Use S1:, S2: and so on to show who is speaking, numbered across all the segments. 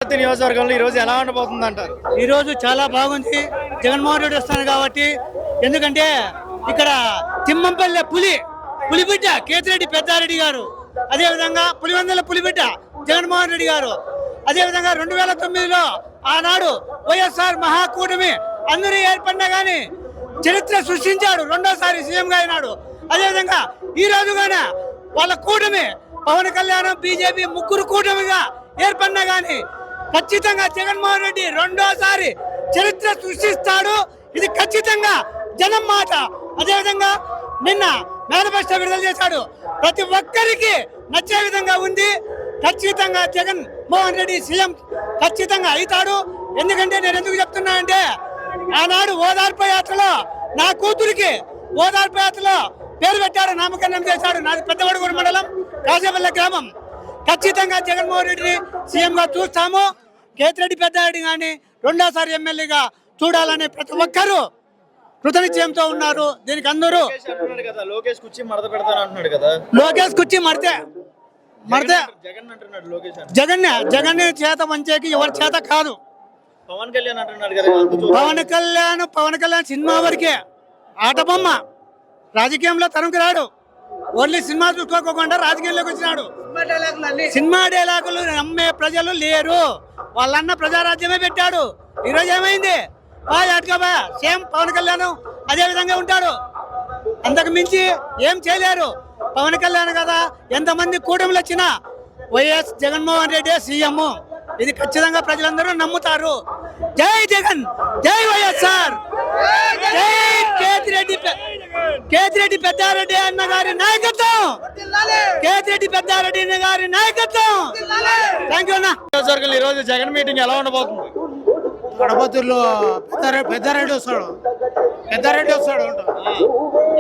S1: తాడిపత్రి నియోజకవర్గంలో ఈ రోజు ఎలా ఉండబోతుంది అంటారు?
S2: ఈ రోజు చాలా బాగుంది. జగన్మోహన్ రెడ్డి వస్తాను కాబట్టి. ఎందుకంటే ఇక్కడ తిమ్మంపల్లె పులిబిడ్డ కేతిరెడ్డి పెద్దారెడ్డి గారు, అదేవిధంగా పులివెందుల పులిబిడ్డ జగన్మోహన్ రెడ్డి గారు, అదేవిధంగా 2009లో ఆనాడు వైఎస్ఆర్ మహాకూటమి అందరూ ఏర్పడినా కానీ చరిత్ర సృష్టించాడు, రెండోసారి సీఎంగా అయినాడు. అదేవిధంగా ఈ రోజుగానే వాళ్ళ కూటమి పవన్ కళ్యాణ్ బీజేపీ ముగ్గురు కూటమిగా ఏర్పడినా కానీ ఖచ్చితంగా జగన్మోహన్ రెడ్డి రెండోసారి చరిత్ర సృష్టిస్తాడు. ఇది ఖచ్చితంగా జనం మాట. అదేవిధంగా నిన్న మేనిఫెస్టో విడుదల చేశాడు, ప్రతి ఒక్కరికి నచ్చే విధంగా ఉంది. ఖచ్చితంగా జగన్ మోహన్ రెడ్డి సీఎం ఖచ్చితంగా అవుతాడు. ఎందుకంటే నేను ఎందుకు చెప్తున్నా అంటే ఆనాడు ఓదార్పు యాత్రలో నా కూతురికి ఓదార్పు యాత్రలో పేరు పెట్టాడు, నామకరణం చేశాడు. నాది పెద్దవడుగూరు మండలం కాసేపల్లె గ్రామం. ఖచ్చితంగా జగన్మోహన్ రెడ్డిని సీఎంగా చూస్తాము. కేతిరెడ్డి పెద్దారెడ్డి కానీ రెండోసారి ఎమ్మెల్యేగా చూడాలని ప్రతి ఒక్కరూ కృతనిశ్చయంతో ఉన్నారు. దీనికి అందరూ
S1: లోకేష్ కుర్చీ మడత పెడతాను అంటున్నాడు కదా.
S2: లోకేష్ కుర్చీ మడితే
S1: జగన్ అంటున్నాడు లోకేష్.
S2: జగన్ చేత మంచేకి ఎవరి చేత కాదు.
S1: పవన్ కళ్యాణ్ అంటున్నాడు కదా.
S2: పవన్ కళ్యాణ్ సినిమా వరకే ఆటబొమ్మ, రాజకీయంలో తనకు రాడు. ఓన్లీ సినిమా చూసుకోకుండా రాజకీయంలోకి వచ్చినాడు. సినిమా డైలాగులు నమ్మే ప్రజలు లేరు. వాళ్ళన్న ప్రజారాజ్యమే పెట్టాడు. ఈరోజు ఏమైంది? అటుగా సేమ్ పవన్ కళ్యాణ్ అదే విధంగా ఉంటాడు. అంతకు మించి ఏం చేయలేరు. పవన్ కళ్యాణ్ కదా ఎంతమంది కూటమిలు వచ్చినా వైఎస్ జగన్మోహన్ రెడ్డి సీఎం. ఇది ఖచ్చితంగా ప్రజలందరూ నమ్ముతారు. జై జగన్, జై వైఎస్ఆర్, జై కేతిరెడ్డి పెద్దారెడ్డి అన్న గారి నాయకత్వం, కేతిరెడ్డి పెద్దారెడ్డి అన్న గారి నాయకత్వం. థ్యాంక్ యూ అన్న.
S1: ఈ రోజు జగన్ మీటింగ్ ఎలా ఉండబోతుంది?
S2: కడపతుల్లో పెద్దారెడ్డి వస్తాడు.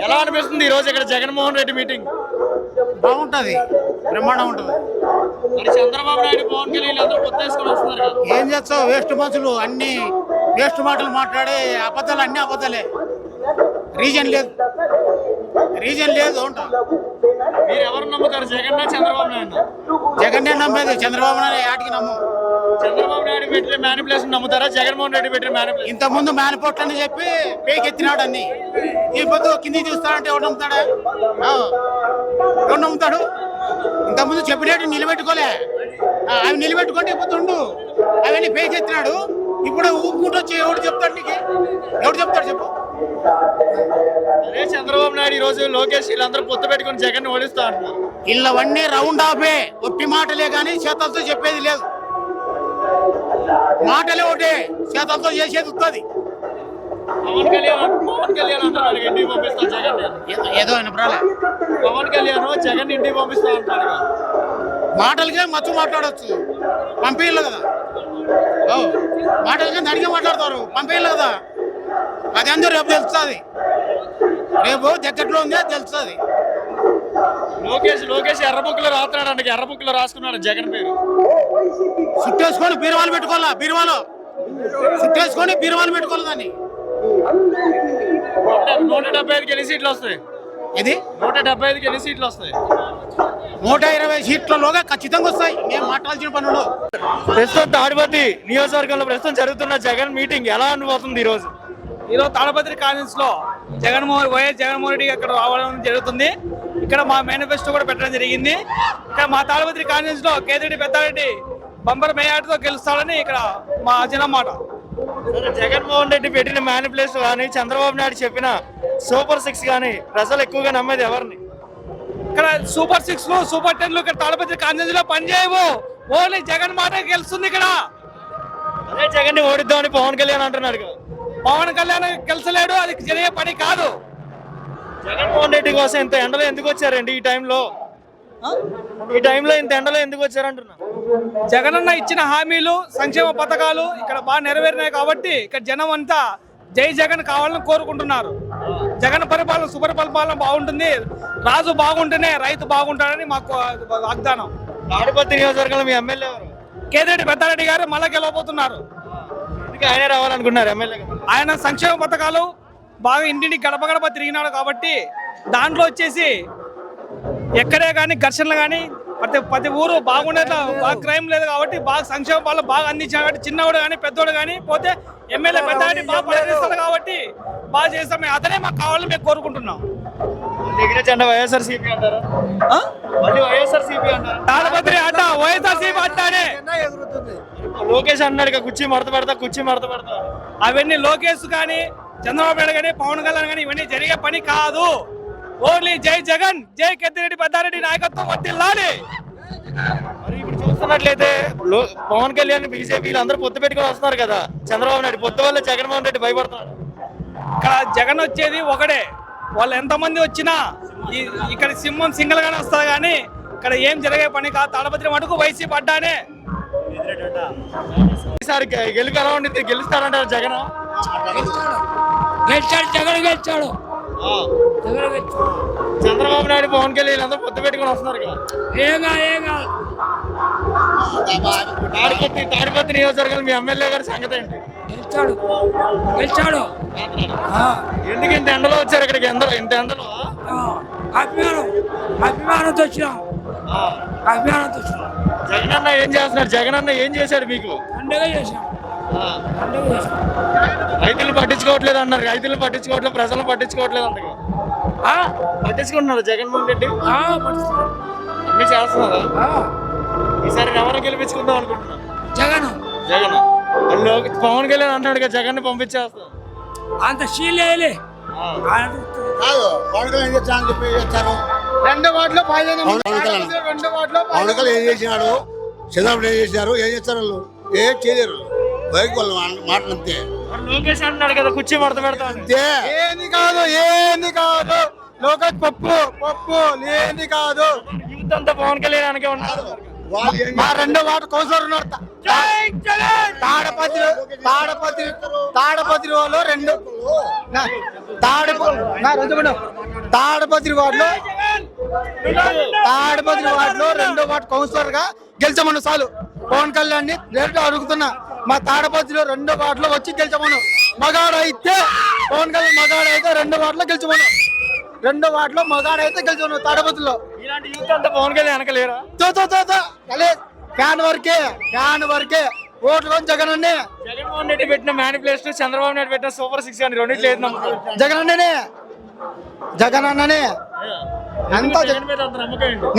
S1: ఎలా అనిపిస్తుంది ఈ రోజు ఇక్కడ జగన్మోహన్ రెడ్డి మీటింగ్?
S2: బాగుంటది, బ్రహ్మాండం ఉంటది.
S1: మరి చంద్రబాబు నాయుడు పవన్ కళ్యాణ్ అందరూ కొత్తేసుకొని వస్తున్నారు.
S2: ఏం చేస్తావు? వేస్ట్ మనుషులు, అన్ని వేస్ట్ మాటలు మాట్లాడే అబద్ధాలు, అన్ని అబద్ధాలే. రీజన్ లేదు ఉంటా.
S1: మీరు ఎవరు నమ్ముతారు, జగన్ చంద్రబాబు నాయుడు?
S2: జగన్నే నమ్మేది, చంద్రబాబు నాయుడు ఆటికి నమ్ము.
S1: చంద్రబాబు నాయుడు పెట్టిన మ్యానిపులేషన్ నమ్ముతారా, జగన్మోహన్ రెడ్డి పెట్టిన మ్యానిపులేషన్?
S2: ఇంత ముందు మేనిపోట్లు అని చెప్పి పేకెత్తినాడు అన్ని. ఈ పొద్దు కింది చూస్తాడంటే ఎవరు నమ్ముతాడా? ఎవరు నమ్ముతాడు? ఇంతకుముందు చెప్పినట్టు నిలబెట్టుకోలే. అవి నిలబెట్టుకుంటే ఇప్పుడు అవన్నీ పేకెత్తినాడు. ఇప్పుడు ఊపుకుంటూ వచ్చి ఎవడు చెప్తాడు నీకు? ఎవడు చెప్తాడు చెప్పు?
S1: అదే చంద్రబాబు నాయుడు ఈ రోజు లోకేష్ వీళ్ళందరూ పొత్తు పెట్టుకుని జగన్ ఓడిస్తా అంటున్నారు.
S2: వీళ్ళవన్నీ రౌండ్ ఆఫే, ఒట్టి మాటలే కానీ చేతలతో చెప్పేది లేదు. మాటలే ఒకటే, చేతలతో చేసేది వస్తుంది.
S1: పవన్ కళ్యాణ్ అంటున్నాడు ఇంటికి పంపిస్తా జగన్.
S2: ఏదో వినపరాలే.
S1: పవన్ కళ్యాణ్ జగన్ ఇంటికి పంపిస్తా అంటాడు.
S2: మాటలకే మత్తు మాట్లాడచ్చు, పంపించలేదు కదా. మాటలకే నడిగే మాట్లాడతారు, పంపించలేదు కదా. అది అందరూ రేపు తెలుస్తుంది. రేపు దగ్గరలో ఉందే తెలుస్తుంది.
S1: లోకేష్ ఎర్ర బుక్లో రాస్తున్నాడు అంటే ఎర్ర బుక్లో రాసుకున్నాడు జగన్ పేరు.
S2: చుట్టేసుకొని బీరువాలు పెట్టుకోవాలా, చుట్టేసుకొని బీరువాలు పెట్టుకోవాలి. దాన్ని
S1: 175 ఎన్ని సీట్లు వస్తాయి?
S2: ఇది
S1: 175 ఎన్ని సీట్లు వస్తాయి?
S2: 120 సీట్లలోగా ఖచ్చితంగా వస్తాయి. మేము మాట్లాడాల్సిన పనులు.
S1: ప్రస్తుతం తాడిపత్రి నియోజకవర్గంలో ప్రస్తుతం జరుగుతున్న జగన్ మీటింగ్ ఎలా అనిపోతుంది ఈ రోజు?
S3: తాడిపత్రి కాన్ఫరెన్స్ లో వైఎస్ జగన్మోహన్ రెడ్డి అక్కడ రావడం జరుగుతుంది. ఇక్కడ మా మేనిఫెస్టో కూడా పెట్టడం జరిగింది. ఇక్కడ మా తాడిపత్రి కాన్ఫరెన్స్ లో కేతిరెడ్డి పెద్దారెడ్డి బంపర్ మేయాటతో గెలుస్తాడని ఇక్కడ మా జనం మాట.
S1: జగన్మోహన్ రెడ్డి పెట్టిన మేనిఫెస్టో కానీ చంద్రబాబు నాయుడు చెప్పిన సూపర్ 6 కానీ ప్రజలు ఎక్కువగా నమ్మేది ఎవరిని?
S3: ఇక్కడ సూపర్ 6లు సూపర్ 10లు ఇక్కడ తాడిపత్రి కాన్ఫరెన్స్ లో పనిచేయవు. ఓన్లీ జగన్ మాట గెలుస్తుంది. ఇక్కడ
S1: అదే జగన్ ని ఓడిద్దామని పవన్ కళ్యాణ్ అంటున్నాడు కదా.
S3: పవన్ కళ్యాణ్ గెలిచలేడు, అది జరిగే పని కాదు.
S1: జగన్మోహన్ రెడ్డి కోసం ఇంత ఎండలో ఎందుకు వచ్చారండి? ఈ టైంలో ఇంత ఎండలో ఎందుకు వచ్చారంటున్నా?
S3: జగనన్న ఇచ్చిన హామీలు, సంక్షేమ పథకాలు ఇక్కడ బాగా నెరవేరినాయి కాబట్టి ఇక్కడ జనం అంతా జై జగన్ కావాలని కోరుకుంటున్నారు. జగన్ పరిపాలన సుపరిపాలన బాగుంటుంది, రాజు బాగుంటేనే రైతు బాగుంటాడని మాకు వాగ్దానం.
S1: తాడిపత్రి నియోజకవర్గంలో మీ ఎమ్మెల్యే
S3: కేతిరెడ్డి పెద్దారెడ్డి గారు మళ్ళా గెలవబోతున్నారు.
S1: ఆయనే రావాలనుకున్నారు ఎమ్మెల్యే.
S3: ఆయన సంక్షేమ పథకాలు బాగా ఇంటింటికి గడప గడప తిరిగినాడు కాబట్టి దాంట్లో వచ్చేసి ఎక్కడే కానీ ఘర్షణలు కానీ ప్రతి ఊరు బాగుండేది, బాగా క్రైమ్ లేదు కాబట్టి బాగా సంక్షేమ పాలన బాగా అందించారు కాబట్టి చిన్నవాడు కానీ పెద్దోడు కానీ పోతే ఎమ్మెల్యే పెద్ద కానీ బాగా పరిగణిస్తారు కాబట్టి బాగా చేస్తాం. అతనే మాకు కావాలని మేము కోరుకుంటున్నాం.
S1: దగ్గర జెండా వైఎస్ఆర్సీపీ అంటారా? మళ్ళీ వైఎస్ఆర్సీపీ అంటారా?
S3: తాడపత్రి అడ్డ వైఎస్ఆర్సీపీ అడ్డానే.
S1: లోకేష్ అన్నాడు కుర్చీ మడత పెడతా.
S3: అవన్నీ లోకేష్ కానీ చంద్రబాబు నాయుడు కానీ పవన్ కళ్యాణ్ కానీ ఇవన్నీ జరిగే పని కాదు. ఓన్లీ జై జగన్, జై పెద్దిరెడ్డి పెద్దారెడ్డి నాయకత్వం వర్ధిల్లాలి.
S1: మరి ఇప్పుడు చూస్తున్నట్లయితే పవన్ కళ్యాణ్ బీజేపీ అందరూ పొత్తు పెట్టుకొని వస్తున్నారు కదా. చంద్రబాబు నాయుడు పొత్తు వల్ల జగన్మోహన్ రెడ్డి భయపడతారు.
S3: ఇక్కడ జగన్ వచ్చేది ఒకటే, వాళ్ళు ఎంతమంది వచ్చినా ఇక్కడ సింహం సింగిల్ గానే వస్తారు కానీ ఇక్కడ ఏం జరిగే పని కాదు. తాడపత్రి మటుకు వైసీపీ అడ్డానే.
S1: ఈసారి గెలుపు ఎలా ఉండింది? గెలుస్తారంటారు జగన్?
S4: జగన్ గెలిచాడు.
S1: చంద్రబాబు నాయుడు పవన్ కళ్యాణ్ అందరూ పొత్తు పెట్టుకొని వస్తున్నారు కదా. తాడిపత్రి నియోజకవర్గం మీ ఎమ్మెల్యే గారి సంగతి ఏంటి?
S4: గెలిచాడు.
S1: ఎందుకు ఇంత ఎండలో వచ్చారు ఇక్కడికి? ఇంత ఎండలో
S4: అభిమానంతో వచ్చినాం.
S1: జగన్ అన్న ఏం చేస్తున్నారు? జగన్ అన్న ఏం చేశాడు మీకు?
S4: పండుగ చేశాం.
S1: రైతులు పట్టించుకోవట్లేదు అన్నారు. రైతులు పట్టించుకోవట్లేదు, ప్రజలు పట్టించుకోవట్లేదు అంతగా. పట్టించుకుంటున్నారు జగన్మోహన్ రెడ్డి? అన్ని చేస్తున్నారా? ఈసారి ఎవరు గెలిపించుకుందాం అనుకుంటున్నారు?
S4: జగన్.
S1: పవన్ కళ్యాణ్ అంటాడు కదా జగన్ ని పంపించేస్తాం.
S4: అంత షీలేలే
S2: రెండు వాటిలో
S5: పవన్ కళ్యాణ్ ఏం చేసినాడు, చంద్రబాబు ఏం చేసినారు, ఏం చేస్తారు వాళ్ళు? ఏం చేయలేరు. బయట వాళ్ళు మాటలు అంతే.
S1: లోకేష్ అంటున్నాడు కదా కుర్చీ మడత పెడతాను.
S2: ఏంది కాదు లోకేష్ పప్పు లేని కాదు.
S1: యూత్ అంతా పవన్ కళ్యాణ్ అనకే ఉన్నారు.
S2: మా రెండో వాటి కౌన్సిలర్ ఉన్నారు తాడపత్రి వాళ్ళు తాడపత్రి వార్డులో రెండో వార్డు కౌన్సిలర్ గా గెలిచామను. చాలు పవన్ కళ్యాణ్ ని రేపు అడుగుతున్నా. మా తాడపత్రిలో రెండో వార్డులో వచ్చి గెలిచామను. మగాడైతే పవన్ కళ్యాణ్ మగాడైతే రెండో వార్డులో గెలిచామను. తాడపత్రిలో
S1: ఇలాంటి యూత్ అంతా పవన్ కళ్యాణ్ అనకలేరా?
S2: ఫ్యాన్ వరకే ఓట్లు జగన్ అన్నే.
S1: జగన్మోహన్ రెడ్డి పెట్టిన మేనిఫెస్టో, చంద్రబాబు నాయుడు పెట్టిన సూపర్ 6 అని రెండింటి లేదు
S2: జగన్ అన్ననే అంతా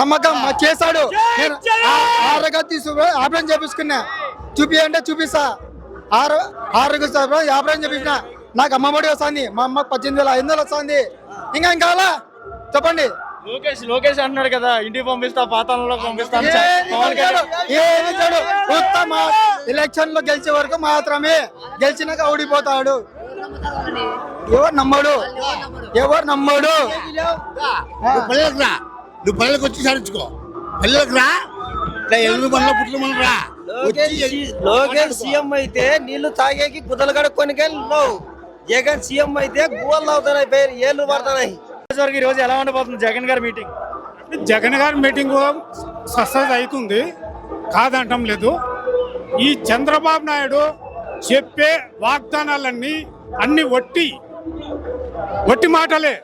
S2: నమ్మకం చేశాడు. ఆపరేషన్ చేపించుకున్నా. చూపియంటే చూపిస్తా. ఆరోగ్యం చేపించిన. నాకు అమ్మఒడి వస్తుంది. మా అమ్మకు 18,500 వస్తుంది. ఇంకా కావాలా చెప్పండి.
S1: లోకేష్ అంటున్నాడు కదా ఇంటికి పంపిస్తా, పాతాళంలో పంపిస్తాను.
S2: ఉత్తమ ఎలక్షన్ లో గెలిచే వరకు మాత్రమే, గెలిచినాక ఓడిపోతాడు. ఎవరు నమ్మడు.
S5: పల్లెలకు రా, నువ్వు పల్లెలకు వచ్చి సాధించుకో. పల్లెలకు రా,
S6: లోకేష్ సీఎం అయితే నీళ్లు తాగేకి గుద్దలు కడుక్కొని జగన్ సీఎం అయితే గోళ్ళు అవుతున్నాయి, పేరు ఏళ్ళు పడుతున్నాయి.
S1: ఈ రోజు ఎలా ఉండబోతుంది జగన్ గారి మీటింగ్?
S7: జగన్ గారి మీటింగ్ సక్సెస్ అవుతుంది, కాదంటం లేదు. ఈ చంద్రబాబు నాయుడు చెప్పే వాగ్దానాలన్నీ అన్ని ఒట్టి మాటలే.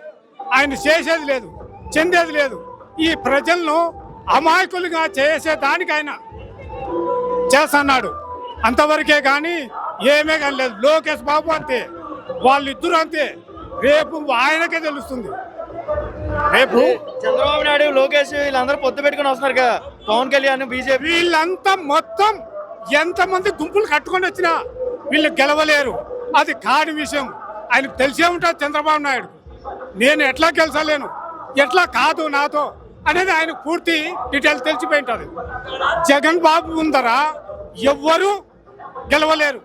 S7: ఆయన చేసేది లేదు, చెందేది లేదు. ఈ ప్రజలను అమాయకులుగా చేసేదానికి ఆయన చేస్తున్నాడు అంతవరకే కానీ ఏమే కానీ లేదు. లోకేష్ బాబు అంతే, వాళ్ళిద్దరూ అంతే. రేపు ఆయనకే తెలుస్తుంది. రేపు
S1: చంద్రబాబు నాయుడు, లోకేష్ వీళ్ళందరూ పొత్తు పెట్టుకుని వస్తున్నారు కదా, పవన్ కళ్యాణ్, బీజేపీ
S7: వీళ్ళంతా మొత్తం ఎంతమంది గుంపులు కట్టుకొని వచ్చినా వీళ్ళు గెలవలేరు. అది కాని విషయం. ఆయనకు తెలిసే ఉంటుంది చంద్రబాబు నాయుడు. నేను ఎట్లా గెలిచలేను, ఎట్లా కాదు నాతో అనేది ఆయనకు పూర్తి డీటెయిల్స్ తెలిసిపోయి ఉంటుంది. జగన్ బాబు ముందరా ఎవ్వరూ గెలవలేరు.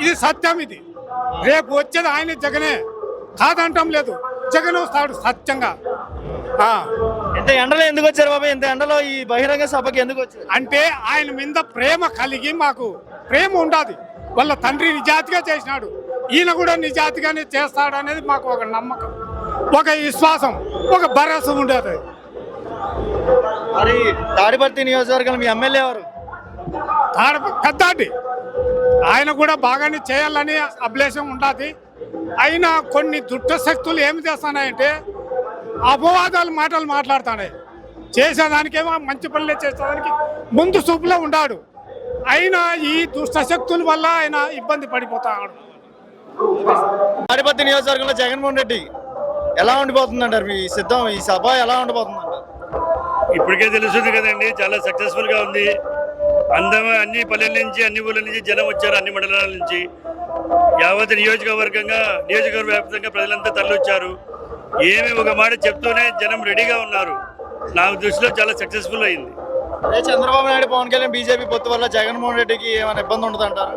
S7: ఇది సత్యం. ఇది రేపు వచ్చేది ఆయన జగనే, కాదంటం లేదు. జగన్ వస్తాడు సత్యంగా.
S1: ఇంత ఎండలో ఎందుకు వచ్చారు బాబా? ఇంత ఎండలో ఈ బహిరంగ సభకి ఎందుకు వచ్చారు?
S7: అంటే ఆయన మీద ప్రేమ కలిగి, మాకు ప్రేమ ఉండాలి. వాళ్ళ తండ్రి నిజాతిగా చేసినాడు, ఈయన కూడా నిజాతిగానే చేస్తాడు అనేది మాకు ఒక నమ్మకం, ఒక విశ్వాసం, ఒక భరోసా ఉండేది.
S1: మరి తాడిపత్రి నియోజకవర్గం మీ ఎమ్మెల్యే ఎవరు?
S7: పెద్దాటి. ఆయన కూడా బాగానే చేయాలని అభిలాషం ఉండాలి. అయినా కొన్ని దుష్ట శక్తులు ఏమి చేస్తున్నాయంటే అపవాదాలు మాటలు మాట్లాడుతున్నాయి. చేసేదానికేమో మంచి పనులే చేసేదానికి ముందు చూపులో ఉన్నాడు. అయినా ఈ దుష్టశక్తుల వల్ల ఆయన ఇబ్బంది పడిపోతాడు.
S1: తాడిపత్రి నియోజకవర్గంలో జగన్మోహన్ రెడ్డి ఎలా ఉండిపోతుంది అంటారు? మీ సిద్ధం ఈ సభ ఎలా ఉండిపోతుంది అంటారు?
S8: ఇప్పటికే తెలుస్తుంది కదండి, చాలా సక్సెస్ఫుల్ గా ఉంది. అన్ని పల్లెల నుంచి అన్ని ఊళ్ళ నుంచి జనం వచ్చారు, అన్ని మండలాల నుంచి. యావత్ నియోజకవర్గ వ్యాప్తంగా ప్రజలంతా తరలివచ్చారు. ఏమి ఒక మాట చెప్తూనే జనం రెడీగా ఉన్నారు. నా దృష్టిలో చాలా సక్సెస్ఫుల్ అయింది.
S1: అదే చంద్రబాబు నాయుడు పవన్ కళ్యాణ్ బీజేపీ పొత్తు వల్ల జగన్మోహన్ రెడ్డికి ఏమైనా ఇబ్బంది ఉండదు అంటారు?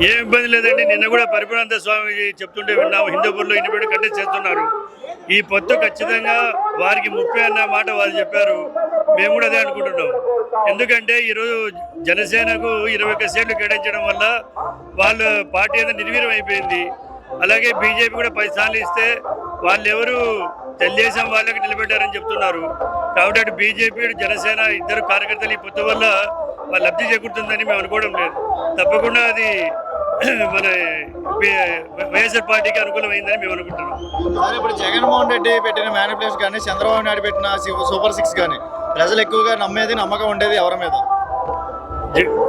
S8: ఏం ఇబ్బంది లేదండి. నిన్న కూడా పరిపూర్ణానంద స్వామి చెప్తుంటే విన్నాము. హిందూపూర్లో ఇండిపెండెంట్ కంటెస్ట్ చేస్తున్నారు. ఈ పొత్తు ఖచ్చితంగా వారికి ముప్పే అన్న మాట వాళ్ళు చెప్పారు. మేము కూడా అదే అనుకుంటున్నాం. ఎందుకంటే ఈరోజు జనసేనకు 21 సీట్లు కేటాయించడం వల్ల వాళ్ళ పార్టీ అనేది నిర్వీర్యం అయిపోయింది. అలాగే బీజేపీ కూడా 10 సార్లు ఇస్తే వాళ్ళు ఎవరు తెలుగుదేశం వాళ్ళకి నిలబెట్టారని చెప్తున్నారు. కాబట్టి అటు బీజేపీ జనసేన ఇద్దరు కార్యకర్తలు ఈ పొత్తు వల్ల వాళ్ళు లబ్ధి చేకూరుతుందని మేము అనుకోవడం లేదు. తప్పకుండా అది మన వైఎస్ఆర్ పార్టీకి అనుకూలమైందని మేము అనుకుంటున్నాం.
S1: ఇప్పుడు జగన్మోహన్ రెడ్డి పెట్టిన మేనిఫెస్టో కానీ చంద్రబాబు నాయుడు పెట్టిన సూపర్ 6 కానీ ప్రజలు ఎక్కువగా నమ్మకం ఉండేది ఎవరి మీద?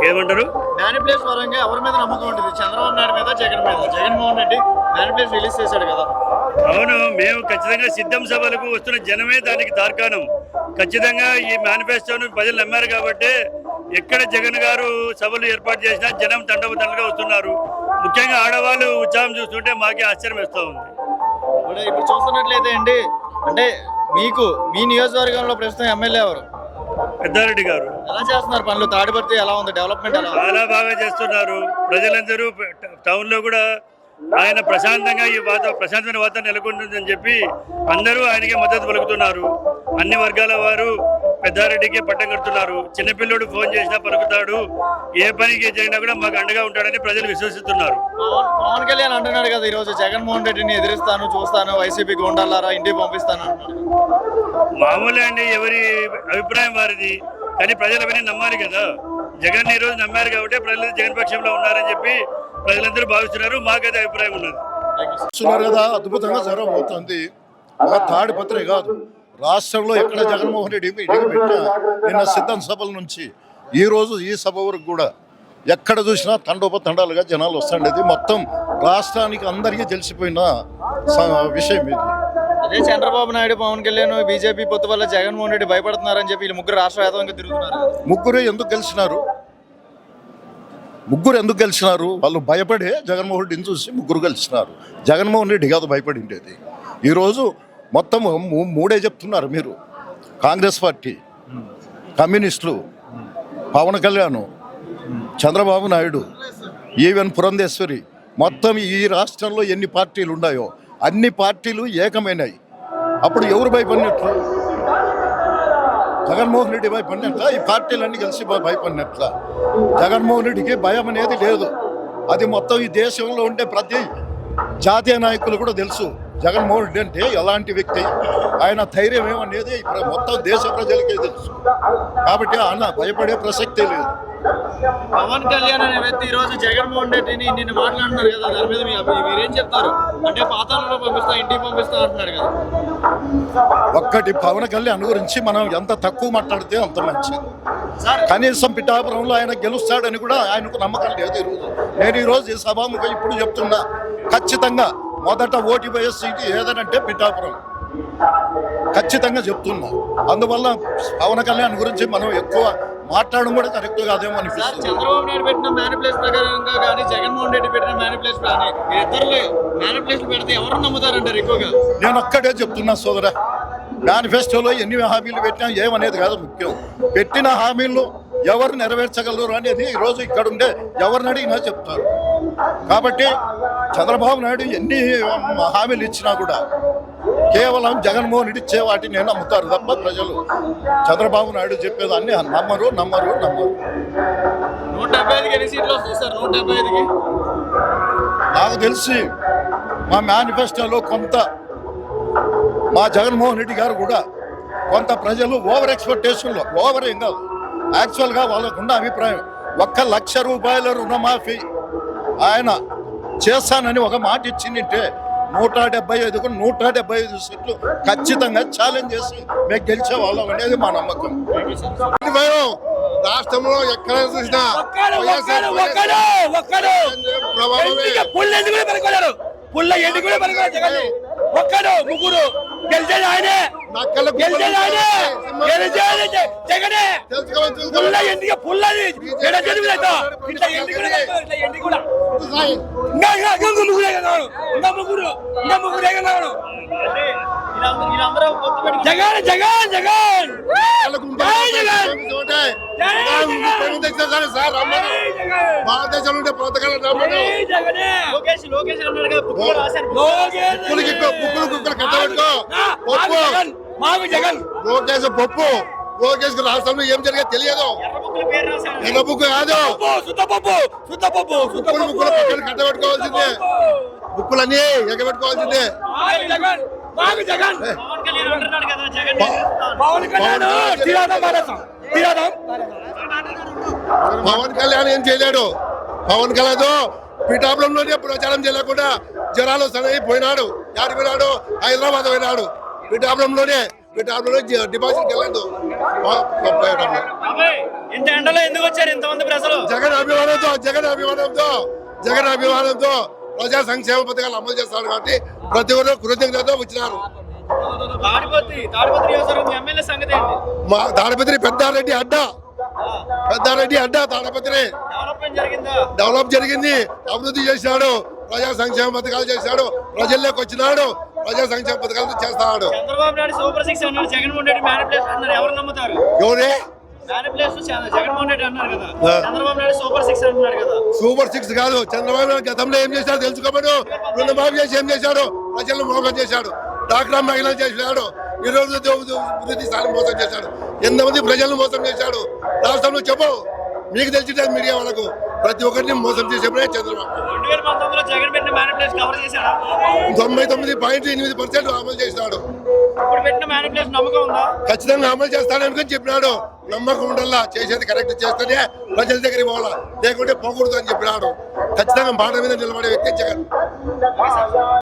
S8: ఏమంటారు?
S1: మేనిఫెస్టో పరంగా ఎవరి మీద నమ్మకం ఉండేది? చంద్రబాబు నాయుడు మీద, జగన్ మీద? జగన్మోహన్ రెడ్డి మేనిఫెస్టో రిలీజ్ చేశాడు కదా.
S8: అవును, మేము ఖచ్చితంగా సిద్ధం సభలకు వస్తున్న జనమే దానికి తార్కాణం. ఖచ్చితంగా ఈ మేనిఫెస్టోను ప్రజలు నమ్మారు కాబట్టి ఎక్కడ జగన్ గారు సభలు ఏర్పాటు చేసినా జనం తండోపతండగా వస్తున్నారు. ముఖ్యంగా ఆడవాళ్ళు ఉత్సాహం చూస్తుంటే మాకే ఆశ్చర్యం వేస్తూ ఉంది.
S1: ఇప్పుడు చూస్తున్నట్లయితే అండి, అంటే మీకు మీ నియోజకవర్గంలో ప్రస్తుతం ఎమ్మెల్యే ఎవరు?
S8: పెద్దారెడ్డి గారు.
S1: ఎలా చేస్తున్నారు పనులు? తాడిపత్రి ఎలా ఉంది? డెవలప్మెంట్ ఎలా?
S8: చాలా బాగా చేస్తున్నారు. ప్రజలందరూ టౌన్ లో కూడా ఆయన ప్రశాంతంగా ప్రశాంతమైన వాతావరణం నెలకొంటుందని చెప్పి అందరూ ఆయనకే మద్దతు పలుకుతున్నారు. అన్ని వర్గాల వారు పెద్దారెడ్డికి పట్టం కడుతున్నారు. చిన్నపిల్లోడు ఫోన్ చేసినా పలుకుతాడు, ఏ పనికి జరిగినా కూడా మాకు అండగా ఉంటాడని ప్రజలు విశ్వసిస్తున్నారు.
S1: పవన్ కళ్యాణ్ అంటున్నాడు కదా ఈరోజు, జగన్మోహన్ రెడ్డిని ఎదిరిస్తాను, చూస్తాను, వైసీపీకి ఉండాలారా, ఇంటికి పంపిస్తాను అంటున్నాడు.
S8: మామూలే అండి, ఎవరి అభిప్రాయం వారిది. కానీ ప్రజలు అవన్నీ నమ్మాలి కదా. జగన్ ఈ రోజు నమ్మారు కాబట్టి ప్రజలు జగన్ పక్షంలో ఉన్నారని చెప్పి ప్రజలందరూ భావిస్తున్నారు. మాకైతే అభిప్రాయం ఉన్నది.
S5: చూస్తున్నారు కదా, అద్భుతంగా జరగబోతుంది. ఒక తాడిపత్రి కాదు, రాష్ట్రంలో ఎక్కడ జగన్మోహన్ రెడ్డి మీటింగ్ పెట్టినా నిన్న సిద్ధం సభల నుంచి ఈ రోజు ఈ సభ వరకు కూడా ఎక్కడ చూసినా తండోపతండాలుగా జనాలు వస్తుండేది. మొత్తం రాష్ట్రానికి అందరికీ తెలిసిపోయిన విషయం ఇది.
S1: అదే చంద్రబాబు నాయుడు, పవన్ కళ్యాణ్ బీజేపీ పొత్తు వల్ల జగన్మోహన్ రెడ్డి భయపడుతున్నారని చెప్పి వీళ్ళు ముగ్గురు రాష్ట్ర వ్యాప్తంగా తిరుగుతున్నారు.
S5: ముగ్గురు ఎందుకు గెలిచినారు? వాళ్ళు భయపడే జగన్మోహన్ రెడ్డిని చూసి ముగ్గురు గెలిచినారు. జగన్మోహన్ రెడ్డి కాదు భయపడిండేది. ఈరోజు మొత్తం మూడే చెప్తున్నారు మీరు: కాంగ్రెస్ పార్టీ, కమ్యూనిస్టులు, పవన్ కళ్యాణ్, చంద్రబాబు నాయుడు, ఈవెన్ పురంధేశ్వరి. మొత్తం ఈ రాష్ట్రంలో ఎన్ని పార్టీలు ఉన్నాయో అన్ని పార్టీలు ఏకమైనాయి. అప్పుడు ఎవరు భయపడినట్లు? జగన్మోహన్ రెడ్డి భయపడినట్ల? ఈ పార్టీలన్నీ కలిసి భయపడినట్ల? జగన్మోహన్ రెడ్డికి భయం అనేది లేదు. అది మొత్తం ఈ దేశంలో ఉండే ప్రతి జాతీయ నాయకులు కూడా తెలుసు జగన్మోహన్ రెడ్డి అంటే ఎలాంటి వ్యక్తి, ఆయన ధైర్యం ఏమనేది మొత్తం దేశ ప్రజలకే తెలుసు. కాబట్టి ఆయన భయపడే ప్రసక్తే లేదు.
S1: పవన్ కళ్యాణ్ అనే వ్యక్తి ఈ రోజు జగన్మోహన్ రెడ్డిని నిన్ను మాట్లాడుతున్నారు కదా, దాని మీద మీరేం చెప్తారు? అంటే పాతాళంలో పంపిస్తా, ఇంటికి పంపిస్తా అంటున్నారు కదా.
S5: ఒక్కటి, పవన్ కళ్యాణ్ గురించి మనం ఎంత తక్కువ మాట్లాడితే అంత మంచిది. కనీసం పిఠాపురంలో ఆయన గెలుస్తాడని కూడా ఆయనకు నమ్మకం లేదు. ఈరోజు నేను ఈ సభాముఖం ఇప్పుడు చెప్తున్నా, ఖచ్చితంగా మొదట ఓటు వేసే సీటు ఏదనంటే పిఠాపురం, ఖచ్చితంగా చెప్తున్నా. అందువల్ల పవన్ కళ్యాణ్ గురించి మనం ఎక్కువ మాట్లాడడం కూడా కరెక్ట్ కాదేమో అనిపిస్తుంది.
S1: చంద్రబాబు నాయుడు పెట్టిన మేనిఫెస్టో ప్రకారంగా కానీ జగన్మోహన్ రెడ్డి పెట్టిన మేనిఫెస్టో కానీ ఇద్దరు మేనిఫెస్టో పెడితే ఎవరు నమ్ముతారంటారు ఎక్కువగా?
S5: నేను ఒక్కడే చెప్తున్నా సోదరా, మేనిఫెస్టోలో ఎన్ని హామీలు పెట్టినా ఏమనేది కాదు ముఖ్యం. పెట్టిన హామీలు ఎవరు నెరవేర్చగలరు అనేది ఈరోజు ఇక్కడ ఉండే ఎవరిని అడిగినా చెప్తారు. కాబట్టి చంద్రబాబు నాయుడు ఎన్ని హామీలు ఇచ్చినా కూడా కేవలం జగన్మోహన్ రెడ్డి ఇచ్చే వాటిని నమ్ముతారు తప్ప ప్రజలు చంద్రబాబు నాయుడు చెప్పేదాన్ని నమ్మరు.
S1: 175కి ఎన్ని సీట్లు వస్తాయి సార్? 175కి
S5: నాకు తెలిసి మా మేనిఫెస్టోలో కొంత మా జగన్మోహన్ రెడ్డి గారు కూడా కొంత ప్రజలు ఓవర్ ఎక్స్పెక్టేషన్లో, ఓవర్ ఏం కాదు, యాక్చువల్గా వాళ్ళకున్న అభిప్రాయం 1 లక్ష రూపాయల రుణమాఫీ ఆయన చేస్తానని ఒక మాట ఇచ్చిందంటే 175కు 175 సీట్లు ఖచ్చితంగా ఛాలెంజ్ చేసి మేము గెలిచే వాళ్ళం అనేది మా నమ్మకం. రాష్ట్రంలో ఎక్కడ చూసినా
S3: పుల్ల ఎండి కూడా పనుకోలేదు జగన్ ఒక్కడు ముగ్గురు గెలిచేది ఆయనే గెలిచేది ఆయనే గెలిచేది జగనే పుల్ల ఎండిగా పుల్లది ఎడ చదివినట్టు ఇట్లా ఎండి కూడా ఇట్లా ఎండి కూడా ఇంకా ముగ్గురే కన్నాడు
S1: వీళ్ళందరూ పొత్తు పెట్టుకుని
S3: జగన్ జగన్ జగన్
S5: భారతదేశంలో ఉండే పథకాలు రమ్మను.
S1: లోకేష్ అన్నారు కదా బుక్లో రాశారు.
S5: కుక్కలు కట్టబెట్టుకో పప్పు
S3: మాకు జగన్
S5: లోకేష్ పప్పు లోకేష్ రాష్ట్రంలో ఏం జరిగేది తెలియదు.
S1: ఎర్ర బుక్లో పేరు రాశారు.
S5: ఎన్న బుక్ కాదు
S3: సుత్తపప్పు
S5: బుక్కులు పక్కన కట్టబెట్టుకోవాల్సిందే. బుక్కులన్నీ ఎగబెట్టుకోవాల్సిందే.
S3: మాకు జగన్
S1: పవన్ కళ్యాణ్ అంటున్నాడు కదా జగన్
S3: పవన్ కళ్యాణ్
S5: పవన్ కళ్యాణ్ ఏం చేయలేడు. పవన్ కళ్యాణ్ పిఠాపురంలోనే ప్రచారం చేయలేకుండా జనాలు సడన్ పోయినాడు. యాడికి పోయినాడు? హైదరాబాద్ పోయినాడు. పిఠాపురంలోనే డిపాజిట్కి వెళ్ళదు.
S1: అబ్బాయి, ఇంత ఎండలో ఎందుకు వచ్చారు ఇంతమంది ప్రజలు?
S5: జగన్ అభిమానంతో ప్రజా సంక్షేమ పథకాలు అమలు చేస్తాడు కాబట్టి ప్రతి ఒక్కరు కృతజ్ఞతతో వచ్చినారు.
S1: తాడిపత్రి నియోజకవర్గం ఎమ్మెల్యే సంగతి ఏంటి?
S5: మా తాడిపత్రి పెద్దారెడ్డి అడ్డా తాడిపత్రి
S1: డెవలప్మెంట్ జరిగిందా?
S5: డెవలప్ జరిగింది. అభివృద్ధి చేశాడు. ప్రజా సంక్షేమ పథకాలు చేశాడు. ప్రజల్లోకి వచ్చినాడు. ప్రజా సంక్షేమ పథకాలు చేస్తాడు.
S1: చంద్రబాబు నాయుడు సూపర్ 6 అన్నారు. జగన్మోహన్ రెడ్డి మ్యానిపులేషన్ అన్నారు. ఎవరు నమ్ముతారు?
S5: ఎవరే
S1: మ్యానిపులేషన్ జగన్మోహన్ రెడ్డి అన్నారు కదా. చంద్రబాబు నాయుడు సూపర్ 6 అంటున్నారు కదా.
S5: సూపర్ 6 కాదు. చంద్రబాబు నాయుడు గతంలో ఏం చేశాడు తెలుసుకోమను. రుణమాఫీ చేసి ఏం చేశాడు? ప్రజలను మోసం చేశాడు. డాక్రా మహిళలు చేశాడు. ఈ రోజు వృద్ధి స్థానం మోసం చేశాడు. ఎంతమంది ప్రజలను మోసం చేశాడు రాష్ట్రంలో చెప్పు. మీకు తెలిసిందే మీడియా వాళ్ళకు. ప్రతి ఒక్కరిని మోసం చేసేప్పుడే చంద్రబాబు.
S1: 2019లో జగన్ పెట్టిన మ్యానిపులేషన్ కవర్ చేశాడా?
S5: 99.8% అమలు చేసినాడు.
S1: ఇప్పుడు పెట్టిన మ్యానిపులేషన్ నమ్మకం ఉందా?
S5: ఖచ్చితంగా అమలు చేస్తాడనుకుని చెప్పినాడు. నమ్మకం ఉండాలా. చేసేది కరెక్ట్ చేస్తేనే ప్రజల దగ్గరికి పోవాలా, లేకుంటే పోకూడదు అని చెప్పినాడు. ఖచ్చితంగా మాట మీద నిలబడే వ్యక్తి జగన్.